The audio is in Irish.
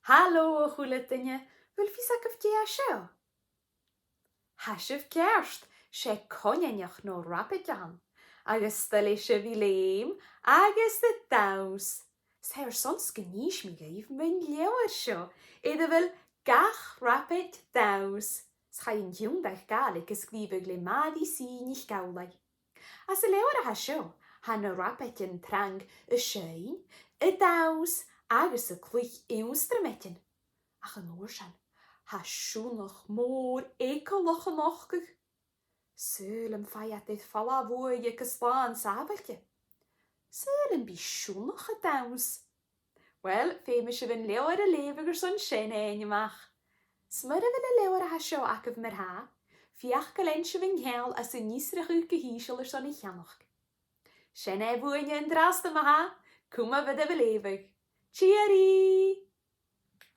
Hallo, chula duine, bhfuil fi agah dé seo? Hasibh cearst, sé coineach nó rapid agus sta lei se bhí léim agus de daus. Sair son scaníis mi gaibh mun leabhar seo, iad bhfuil gach rapid daus. Schain dúndach gála gus glíbh le mádí síníich gálaigh. As y leabhar a seo, han na rapid yn trang y sein, y daus agus y clwych instrumentin. Ach yn o'r sian, ha siwnach môr ecolach yn ochgych. Syl yn ffaiad eith ffala fwy y gyslan safellge. Syl yn bi siwnach y daws. Wel, fe mi sy'n lewer y lefyg yr son sy'n ein ymach. Smyr y fydd y lewer a sio ac yf myr ha, fiach galen sy'n fy ngheol as y nisrach yw gyhysiol yr son i chanach. Sy'n e fwy yn drast yma ha, cwma fydd y fy lefyg. Cheery!